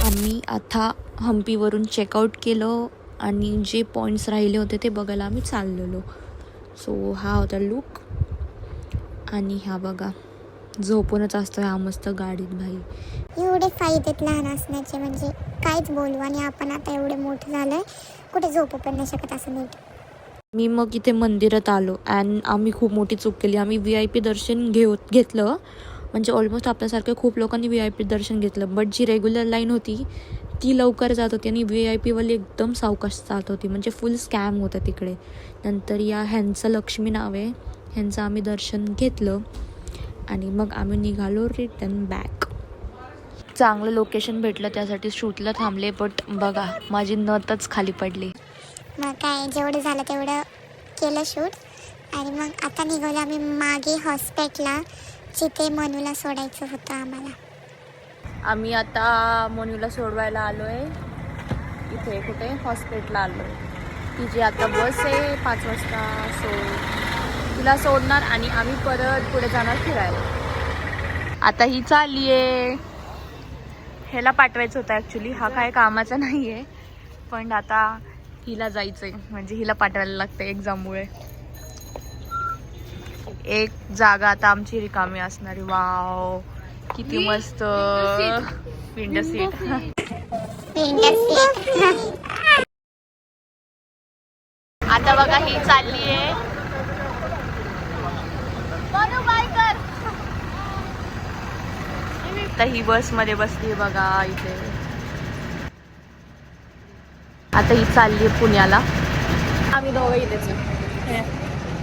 आम्ही आता हम्पीवरून चेकआउट केलं आणि जे पॉईंट्स राहिले होते ते बघायला आम्ही चाललेलो. सो हा होता लुक. आणि हा बघा झोपूनच असतो हा मस्त गाडीत. भाई एवढे फायदेत लहान असण्याचे, म्हणजे काहीच बोलू. आणि आपण आता एवढे मोठे झालोय, कुठे झोपू पण नाही शकत असं नीट. मी मग इथे मंदिरात आलो अँड आम्ही खूप मोठी चूक केली. आम्ही VIP दर्शन घेतलं. म्हणजे ऑलमोस्ट आपल्यासारख्या खूप लोकांनी VIP दर्शन घेतलं. बट जी रेग्युलर लाईन होती ती लवकर जात होती आणि VIP वाली एकदम सावकाश जात होती. म्हणजे फुल स्कॅम होतं तिकडे. नंतर ह्यांचं लक्ष्मी नाव आहे, ह्यांचं आम्ही दर्शन घेतलं आणि मग आम्ही निघालो रिटर्न बॅक. चांगलं लोकेशन भेटलं त्यासाठी शूटला थांबले. बट बघा माझी नतच खाली पडली. मग काय, जेवढं झालं तेवढं केलं शूट. आणि मग आता निघालो आम्ही मागे हॉस्पिटलला, जिथे मनूला सोडायचं होतं आम्हाला. आम्ही आता मनूला सोडवायला आलो आहे. इथे कुठे हॉस्पिटलला आलो आहे. तिची आता बस आहे 5 वाजता. सो तिला सोडणार आणि आम्ही परत पुढे जाणार फिरायला. आता ही चालली आहे. ह्याला पाठवायचं होतं ॲक्च्युली, हा काय कामाचा नाही आहे. पण आता हिला जायचं आहे, म्हणजे हिला पाठवायला लागतं एक्झाममुळे. एक जागा आता आमची रिकामी असणारी. वाव किती मस्त विंडो सीट. आता बघा ही चालली आहे. आता ही बस मध्ये बसली बघा इथे. आता ही चालली आहे पुण्याला. आम्ही दोघं इथेच.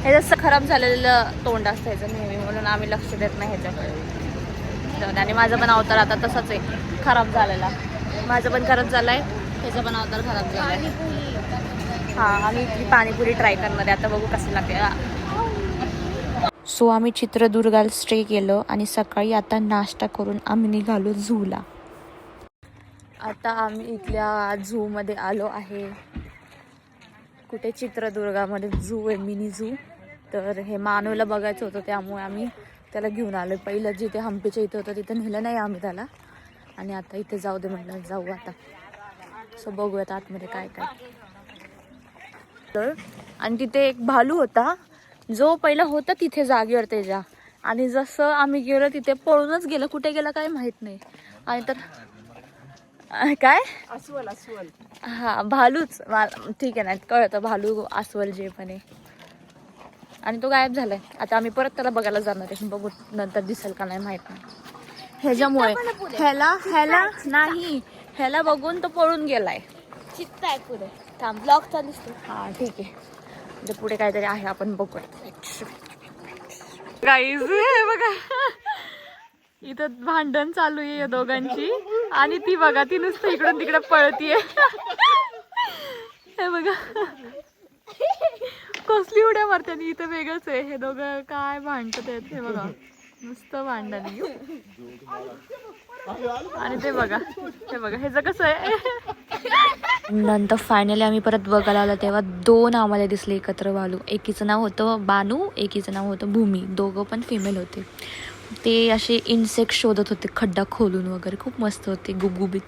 हे जसं खराब झालेलं तोंड असतं ह्याचं नेहमी, म्हणून आम्ही लक्ष देत नाही ह्याच्याकडे. आणि माझं पण अवतार आता तसंच आहे, खराब झालेला. माझं पण खराब झालंय, ह्याचा पण अवतार खराब झालाय. हां, आम्ही इथली पाणीपुरी ट्राय करणार आहे. आता बघू कसं लागते. सो आम्ही चित्रदुर्गाला स्टे केलं आणि सकाळी आता नाश्ता करून आम्ही निघालो झूला. आता आम्ही इथल्या झूमध्ये आलो आहे. कुठे चित्रदुर्गामध्ये झू आहे, मिनी झू. तर हे मानवला बघायचं होतं, त्यामुळे आम्ही त्याला घेऊन आलो. पहिलं जिथे हम्पीच्या इथं होतं तिथं नेलं नाही आम्ही त्याला. आणि आता इथे जाऊ दे म्हटलं, जाऊ आता. सो बघूयात आतमध्ये काय काय. तर आणि तिथे एक भालू होता, जो पहिला होता तिथे जागेवर त्याच्या. आणि जसं आम्ही गेलो तिथे पळूनच गेलं. कुठे गेला काय माहित नाही. आणि तर काय अस्वल हा भालूच, ठीक आहे ना, कळतं भालू अस्वल जे पण आहे. आणि तो गायब झालाय. आता आम्ही परत त्याला बघायला जाणार आहे. बघू नंतर दिसेल का नाही माहित नाही. ह्याच्यामुळे ह्याला नाही, ह्याला बघून तो पळून गेलाय. चित्ता आहे पुढे. थांब, ब्लॉक चालूच तो. हा ठीक आहे, म्हणजे पुढे काहीतरी आहे, आपण बघूया. गाईज हे बघा, इथं भांडण चालू आहे या दोघांची. आणि ती बघा, ती नुसतं इकडून तिकडे पळतीये. हे बघा कसली उड्या मारते. आणि इथं वेगळंच आहे, हे दोघं काय भांडतात आहेत. हे बघा नुसतं भांडण. आणि ते बघा, हे बघा ह्याचं कसं आहे. नंतर फायनली आम्ही परत बघायला आलो तेव्हा 2 आम्हाला दिसले एकत्र भालू. एकीचं नाव होतं बानू, एकीचं नाव होतं भूमी. दोघं पण फिमेल होते. ते असे इन्सेक्ट शोधत होते, खड्डा खोलून वगैरे. खूप मस्त होते, गुबगुबीत.